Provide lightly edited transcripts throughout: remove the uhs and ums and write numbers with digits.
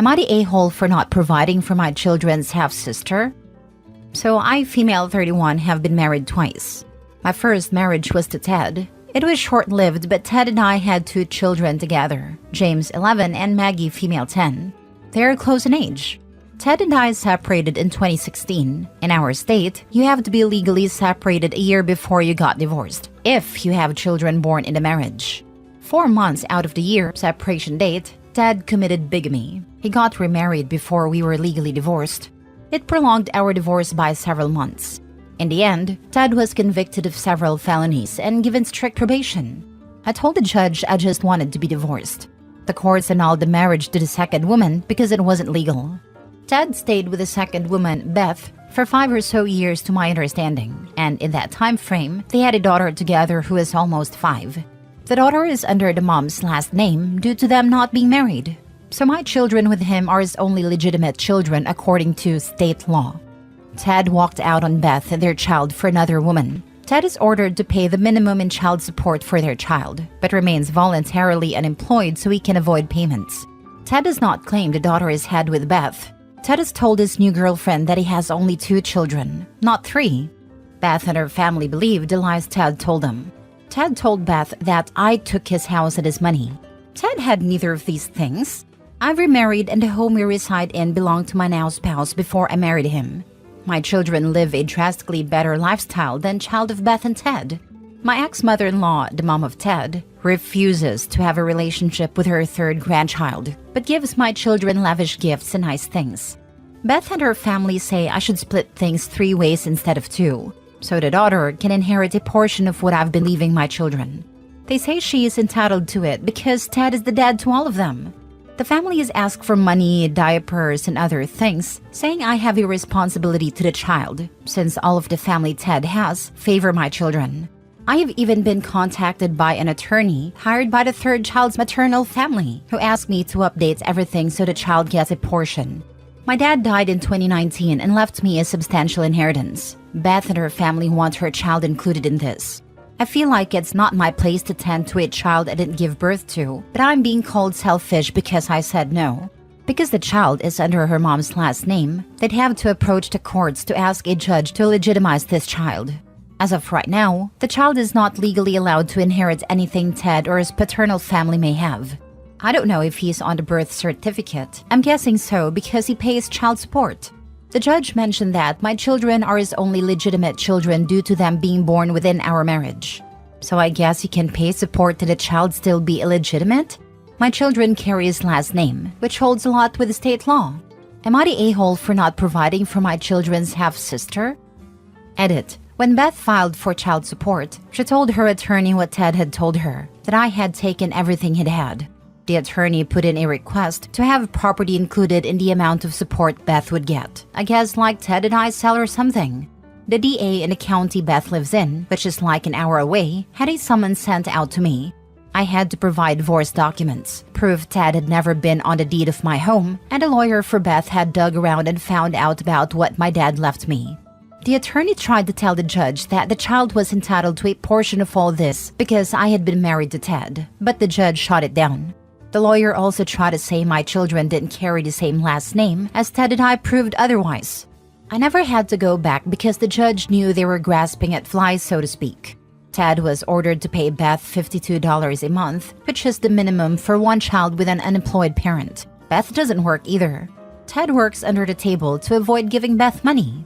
Am I the a-hole for not providing for my children's half-sister? So I, female 31, have been married twice. My first marriage was to Ted. It was short-lived, but Ted and I had 2 children together, James 11 and Maggie female 10. They are close in age. Ted and I separated in 2016. In our state, you have to be legally separated a year before you got divorced, if you have children born in the marriage. 4 months out of the year separation date, Ted committed bigamy. He got remarried before we were legally divorced. It prolonged our divorce by several months. In the end, Ted was convicted of several felonies and given strict probation. I told the judge I just wanted to be divorced. The courts annulled the marriage to the second woman because it wasn't legal. Ted stayed with the second woman, Beth, for 5 or so years to my understanding, and in that time frame, they had a daughter together who is almost 5. The daughter is under the mom's last name due to them not being married. So my children with him are his only legitimate children according to state law. Ted walked out on Beth and their child for another woman. Ted is ordered to pay the minimum in child support for their child, but remains voluntarily unemployed so he can avoid payments. Ted does not claim the daughter is had with Beth. Ted has told his new girlfriend that he has only 2 children, not 3. Beth and her family believe the lies Ted told them. Ted told Beth that I took his house and his money. Ted had neither of these things. I've remarried and the home we reside in belonged to my now spouse before I married him. My children live a drastically better lifestyle than child of Beth and Ted. My ex-mother-in-law, the mom of Ted, refuses to have a relationship with her 3rd grandchild, but gives my children lavish gifts and nice things. Beth and her family say I should split things 3 ways instead of 2. So the daughter can inherit a portion of what I've been leaving my children. They say she is entitled to it because Ted is the dad to all of them. The family has asked for money, diapers, and other things, saying I have a responsibility to the child, since all of the family Ted has favor my children. I have even been contacted by an attorney hired by the 3rd child's maternal family, who asked me to update everything so the child gets a portion. My dad died in 2019 and left me a substantial inheritance. Beth and her family want her child included in this. I feel like it's not my place to tend to a child I didn't give birth to, but I'm being called selfish because I said no. Because the child is under her mom's last name, they'd have to approach the courts to ask a judge to legitimize this child. As of right now, the child is not legally allowed to inherit anything Ted or his paternal family may have. I don't know if he's on the birth certificate. I'm guessing so because he pays child support. The judge mentioned that my children are his only legitimate children due to them being born within our marriage. So I guess he can pay support to the child still be illegitimate? My children carry his last name, which holds a lot with state law. Am I the a-hole for not providing for my children's half-sister? Edit. When Beth filed for child support, she told her attorney what Ted had told her, that I had taken everything he'd had. The attorney put in a request to have property included in the amount of support Beth would get. I guess like Ted and I sell or something. The DA in the county Beth lives in, which is like an hour away, had a summons sent out to me. I had to provide divorce documents, proof Ted had never been on the deed of my home, and a lawyer for Beth had dug around and found out about what my dad left me. The attorney tried to tell the judge that the child was entitled to a portion of all this because I had been married to Ted, but the judge shot it down. The lawyer also tried to say my children didn't carry the same last name, as Ted and I proved otherwise. I never had to go back because the judge knew they were grasping at flies, so to speak. Ted was ordered to pay Beth $52 a month, which is the minimum for one child with an unemployed parent. Beth doesn't work either. Ted works under the table to avoid giving Beth money.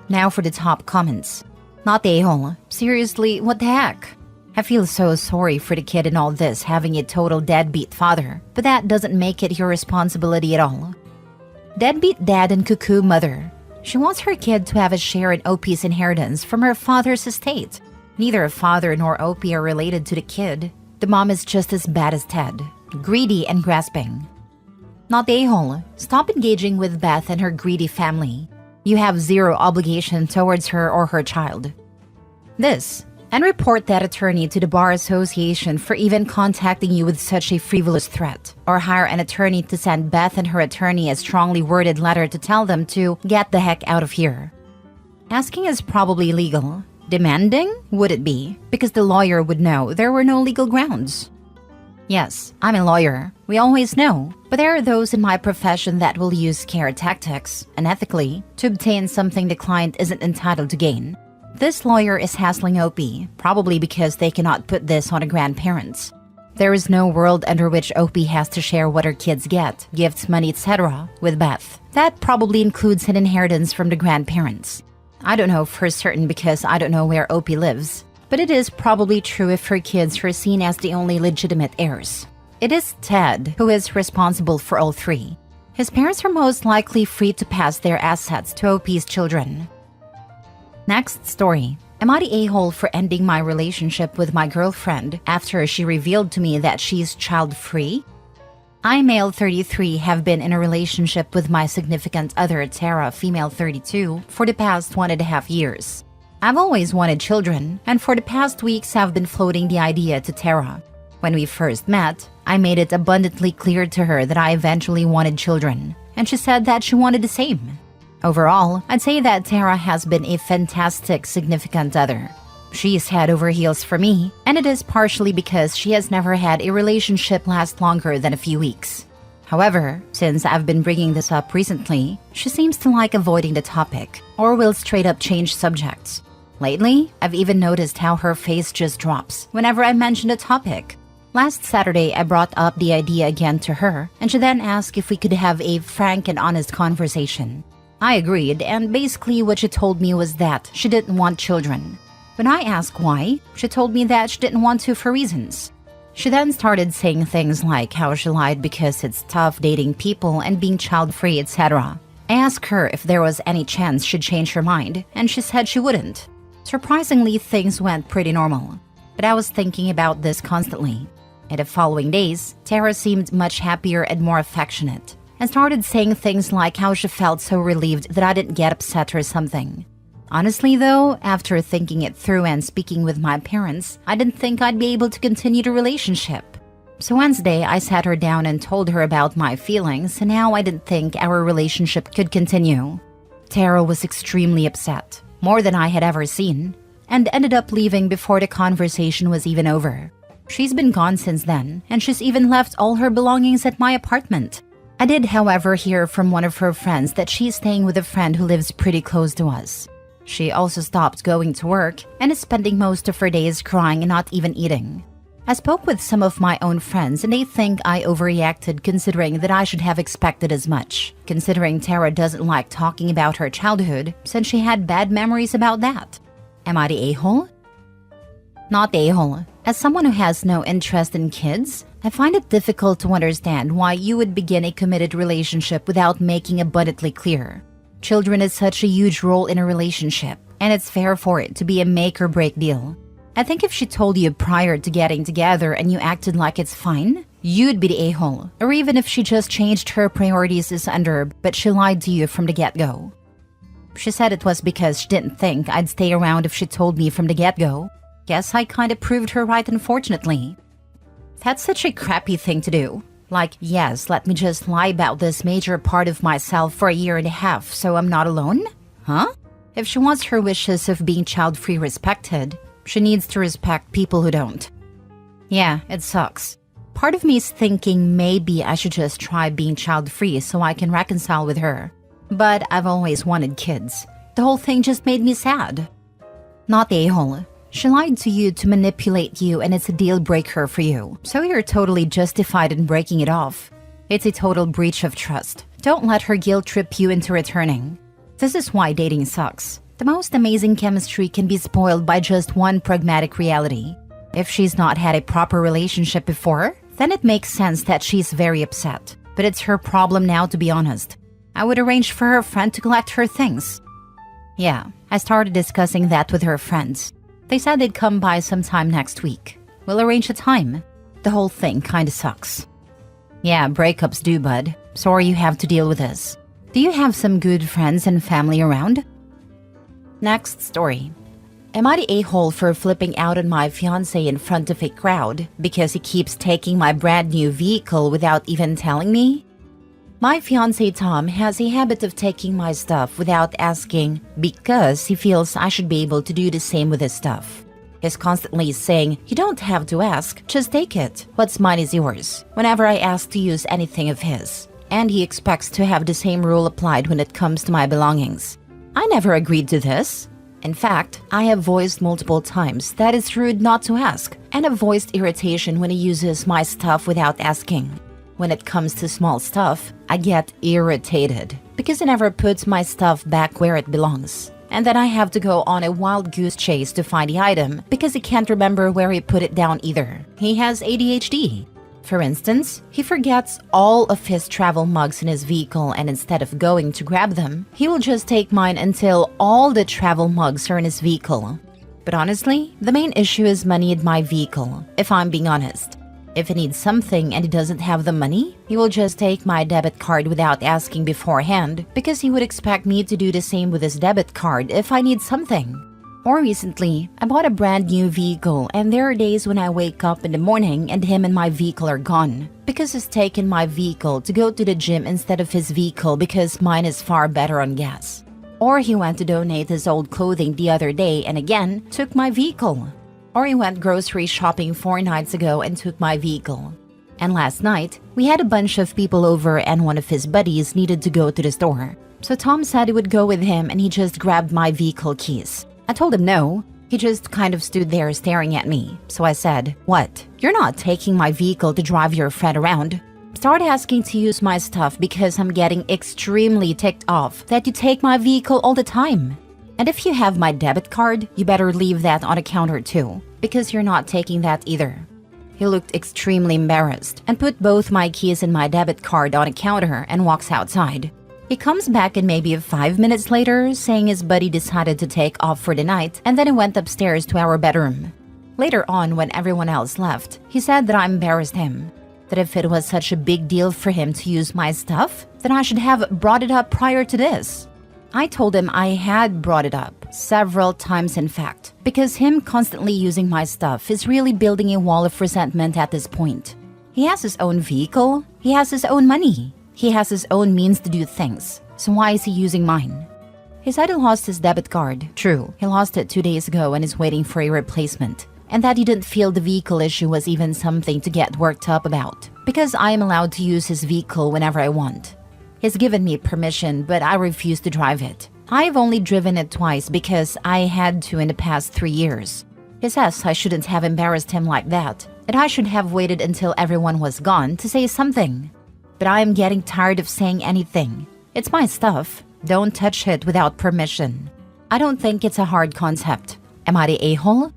Now for the top comments. Not the a-hole. Seriously, what the heck? I feel so sorry for the kid in all this having a total deadbeat father, but that doesn't make it your responsibility at all. Deadbeat dad and cuckoo mother. She wants her kid to have a share in OP's inheritance from her father's estate. Neither father nor OP are related to the kid. The mom is just as bad as Ted, greedy and grasping. Not the a-hole. Stop engaging with Beth and her greedy family. You have zero obligation towards her or her child. This, and report that attorney to the Bar Association for even contacting you with such a frivolous threat. Or hire an attorney to send Beth and her attorney a strongly worded letter to tell them to get the heck out of here. Asking is probably legal. Demanding? Would it be? Because the lawyer would know there were no legal grounds. Yes, I'm a lawyer. We always know. But there are those in my profession that will use scare tactics, unethically, to obtain something the client isn't entitled to gain. This lawyer is hassling OP, probably because they cannot put this on a grandparents. There is no world under which OP has to share what her kids get, gifts, money, etc., with Beth. That probably includes an inheritance from the grandparents. I don't know for certain because I don't know where OP lives. But it is probably true if her kids are seen as the only legitimate heirs. It is Ted who is responsible for all three. His parents are most likely free to pass their assets to OP's children. Next story. Am I the a-hole for ending my relationship with my girlfriend after she revealed to me that she's child-free? I, male 33, have been in a relationship with my significant other, Tara, female 32, for the past 1.5 years. I've always wanted children, and for the past weeks I've been floating the idea to Tara. When we first met, I made it abundantly clear to her that I eventually wanted children, and she said that she wanted the same. Overall, I'd say that Tara has been a fantastic significant other. She is head over heels for me, and it is partially because she has never had a relationship last longer than a few weeks. However, since I've been bringing this up recently, she seems to like avoiding the topic, or will straight up change subjects. Lately, I've even noticed how her face just drops whenever I mention the topic. Last Saturday, I brought up the idea again to her, and she then asked if we could have a frank and honest conversation. I agreed, and basically what she told me was that she didn't want children. When I asked why, she told me that she didn't want to for reasons. She then started saying things like how she lied because it's tough dating people and being child-free, etc. I asked her if there was any chance she'd change her mind, and she said she wouldn't. Surprisingly, things went pretty normal, but I was thinking about this constantly. In the following days, Tara seemed much happier and more affectionate, and started saying things like how she felt so relieved that I didn't get upset or something. Honestly though, after thinking it through and speaking with my parents, I didn't think I'd be able to continue the relationship. So Wednesday, I sat her down and told her about my feelings and how I didn't think our relationship could continue. Tara was extremely upset, more than I had ever seen, and ended up leaving before the conversation was even over. She's been gone since then, and she's even left all her belongings at my apartment. I did, however, hear from one of her friends that she's staying with a friend who lives pretty close to us. She also stopped going to work and is spending most of her days crying and not even eating. I spoke with some of my own friends and they think I overreacted considering that I should have expected as much, considering Tara doesn't like talking about her childhood since she had bad memories about that. Am I the a-hole? Not the a-hole. As someone who has no interest in kids, I find it difficult to understand why you would begin a committed relationship without making abundantly clear. Children is such a huge role in a relationship, and it's fair for it to be a make or break deal. I think if she told you prior to getting together and you acted like it's fine, you'd be the a-hole. Or even if she just changed her priorities as under, but she lied to you from the get-go. She said it was because she didn't think I'd stay around if she told me from the get-go. Guess I kinda proved her right, unfortunately. That's such a crappy thing to do. Like, yes, let me just lie about this major part of myself for 1.5 years so I'm not alone? Huh? If she wants her wishes of being child-free respected, she needs to respect people who don't. Yeah, it sucks. Part of me is thinking maybe I should just try being child-free so I can reconcile with her. But I've always wanted kids. The whole thing just made me sad. Not the a-hole. She lied to you to manipulate you and it's a deal breaker for you, so you're totally justified in breaking it off. It's a total breach of trust. Don't let her guilt trip you into returning. This is why dating sucks. The most amazing chemistry can be spoiled by just one pragmatic reality. If she's not had a proper relationship before, then it makes sense that she's very upset. But it's her problem now, to be honest. I would arrange for her friend to collect her things. Yeah, I started discussing that with her friends. They said they'd come by sometime next week. We'll arrange a time. The whole thing kinda sucks. Yeah, breakups do, bud. Sorry you have to deal with this. Do you have some good friends and family around? Next story. Am I the a-hole for flipping out on my fiancé in front of a crowd because he keeps taking my brand new vehicle without even telling me? My fiancé Tom has a habit of taking my stuff without asking because he feels I should be able to do the same with his stuff. He's constantly saying, "You don't have to ask, just take it. What's mine is yours," whenever I ask to use anything of his. And he expects to have the same rule applied when it comes to my belongings. I never agreed to this. In fact, I have voiced multiple times that it's rude not to ask, and have voiced irritation when he uses my stuff without asking. When it comes to small stuff, I get irritated because he never puts my stuff back where it belongs. And then I have to go on a wild goose chase to find the item because he can't remember where he put it down either. He has ADHD. For instance, he forgets all of his travel mugs in his vehicle, and instead of going to grab them, he will just take mine until all the travel mugs are in his vehicle. But honestly, the main issue is money in my vehicle, if I'm being honest. If he needs something and he doesn't have the money, he will just take my debit card without asking beforehand because he would expect me to do the same with his debit card if I need something. More recently, I bought a brand new vehicle, and there are days when I wake up in the morning and him and my vehicle are gone because he's taken my vehicle to go to the gym instead of his vehicle because mine is far better on gas. Or he went to donate his old clothing the other day and again took my vehicle. Or he went grocery shopping 4 nights ago and took my vehicle. And last night, we had a bunch of people over and one of his buddies needed to go to the store. So Tom said he would go with him and he just grabbed my vehicle keys. I told him no. He just kind of stood there staring at me. So I said, "What? You're not taking my vehicle to drive your friend around." Start asking to use my stuff because I'm getting extremely ticked off that you take my vehicle all the time. And if you have my debit card, you better leave that on a counter too, because you're not taking that either. He looked extremely embarrassed and put both my keys and my debit card on a counter and walks outside. He comes back in maybe 5 minutes later saying his buddy decided to take off for the night, and then he went upstairs to our bedroom. Later on, when everyone else left, he said that I embarrassed him. That if it was such a big deal for him to use my stuff, then I should have brought it up prior to this. I told him I had brought it up, several times in fact, because him constantly using my stuff is really building a wall of resentment at this point. He has his own vehicle, he has his own money, he has his own means to do things, so why is he using mine? He said he lost his debit card. True, he lost it 2 days ago and is waiting for a replacement. And that he didn't feel the vehicle issue was even something to get worked up about, because I am allowed to use his vehicle whenever I want. He's given me permission, but I refuse to drive it. I've only driven it twice because I had to in the past 3 years. He says I shouldn't have embarrassed him like that I should have waited until everyone was gone to say something. But I am getting tired of saying anything. It's my stuff. Don't touch it without permission. I don't think it's a hard concept. Am I the a-hole?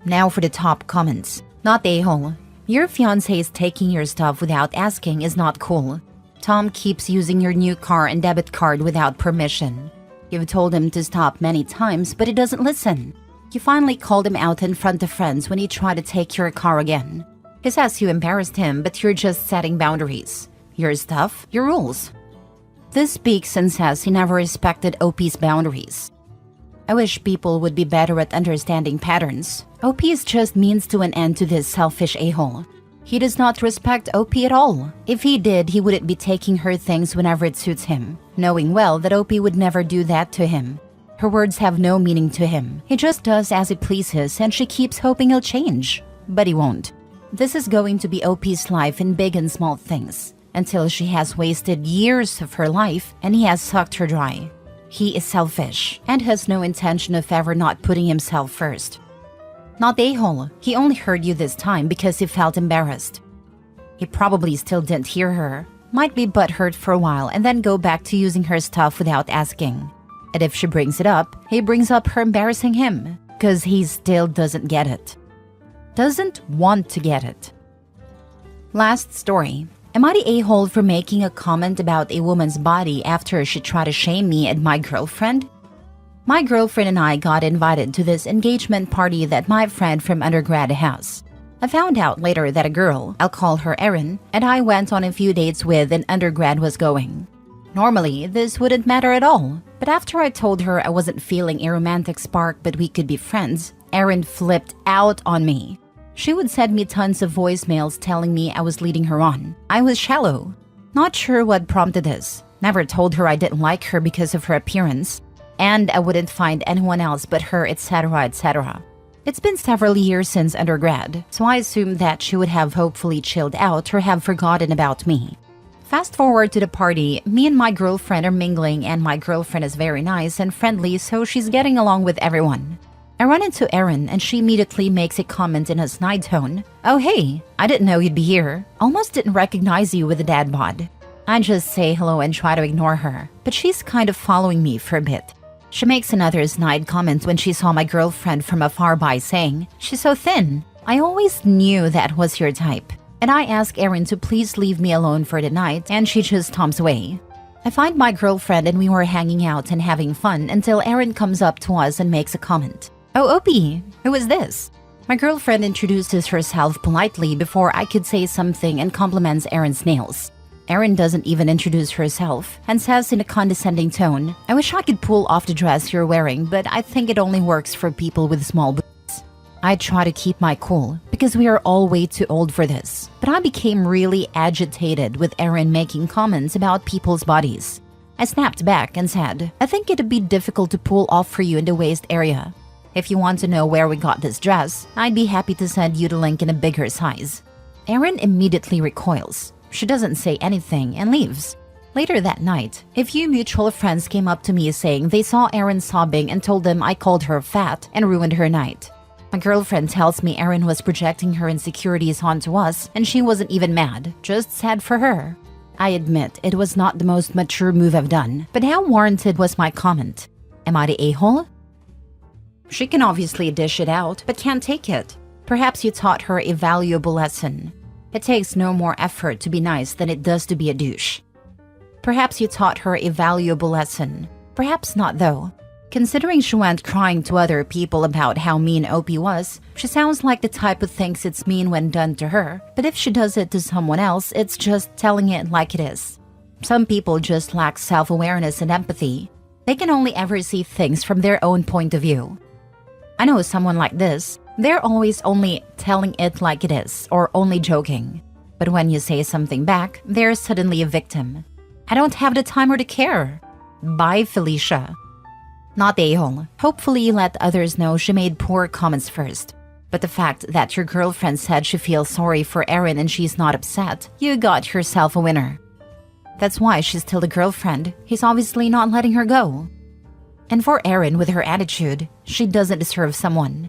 Now for the top comments. Not the a-hole. Your fiancé is taking your stuff without asking is not cool. Tom keeps using your new car and debit card without permission. You've told him to stop many times, but he doesn't listen. You finally called him out in front of friends when he tried to take your car again. He says you embarrassed him, but you're just setting boundaries. Your stuff, your rules. This speaks and says he never respected OP's boundaries. I wish people would be better at understanding patterns. OP is just means to an end to this selfish a-hole. He does not respect OP at all. If he did, he wouldn't be taking her things whenever it suits him, knowing well that OP would never do that to him. Her words have no meaning to him. He just does as he pleases and she keeps hoping he'll change. But he won't. This is going to be OP's life in big and small things, until she has wasted years of her life and he has sucked her dry. He is selfish and has no intention of ever not putting himself first. Not the a-hole. He only heard you this time because he felt embarrassed. He probably still didn't hear her, might be butthurt for a while and then go back to using her stuff without asking. And if she brings it up, he brings up her embarrassing him, because he still doesn't get it. Doesn't want to get it. Last story. Am I the a-hole for making a comment about a woman's body after she tried to shame me and my girlfriend? My girlfriend and I got invited to this engagement party that my friend from undergrad has. I found out later that a girl, I'll call her Erin, and I went on a few dates with in undergrad was going. Normally, this wouldn't matter at all, but after I told her I wasn't feeling a romantic spark but we could be friends, Erin flipped out on me. She would send me tons of voicemails telling me I was leading her on. I was shallow. Not sure what prompted this. Never told her I didn't like her because of her appearance. And I wouldn't find anyone else but her, etc., etc. It's been several years since undergrad, so I assumed that she would have hopefully chilled out or have forgotten about me. Fast forward to the party, me and my girlfriend are mingling and my girlfriend is very nice and friendly, so she's getting along with everyone. I run into Erin and she immediately makes a comment in a snide tone. "Oh hey, I didn't know you'd be here. Almost didn't recognize you with the dad bod." I just say hello and try to ignore her, but she's kind of following me for a bit. She makes another snide comment when she saw my girlfriend from afar by saying, "She's so thin. I always knew that was your type." And I ask Erin to please leave me alone for the night, and she just stomps away. I find my girlfriend and we were hanging out and having fun until Erin comes up to us and makes a comment. "Oh, Opie, who is this?" My girlfriend introduces herself politely before I could say something and compliments Erin's nails. Erin doesn't even introduce herself and says in a condescending tone, "I wish I could pull off the dress you're wearing, but I think it only works for people with small boobs." I try to keep my cool because we are all way too old for this, but I became really agitated with Erin making comments about people's bodies. I snapped back and said, "I think it'd be difficult to pull off for you in the waist area. If you want to know where we got this dress, I'd be happy to send you the link in a bigger size." Erin immediately recoils. She doesn't say anything and leaves. Later that night, a few mutual friends came up to me saying they saw Erin sobbing and told them I called her fat and ruined her night. My girlfriend tells me Erin was projecting her insecurities onto us and she wasn't even mad, just sad for her. I admit it was not the most mature move I've done, but how warranted was my comment? Am I the a-hole? She can obviously dish it out, but can't take it. Perhaps you taught her a valuable lesson. It takes no more effort to be nice than it does to be a douche. Perhaps you taught her a valuable lesson. Perhaps not though. Considering she went crying to other people about how mean Opie was, she sounds like the type who thinks it's mean when done to her, but if she does it to someone else, it's just telling it like it is. Some people just lack self-awareness and empathy. They can only ever see things from their own point of view. I know someone like this. They're always only telling it like it is, or only joking. But when you say something back, they're suddenly a victim. I don't have the time or the care. Bye, Felicia. Not the a-hole. Hopefully you let others know she made poor comments first. But the fact that your girlfriend said she feels sorry for Erin and she's not upset, you got yourself a winner. That's why she's still the girlfriend. He's obviously not letting her go. And for Erin with her attitude, she doesn't deserve someone.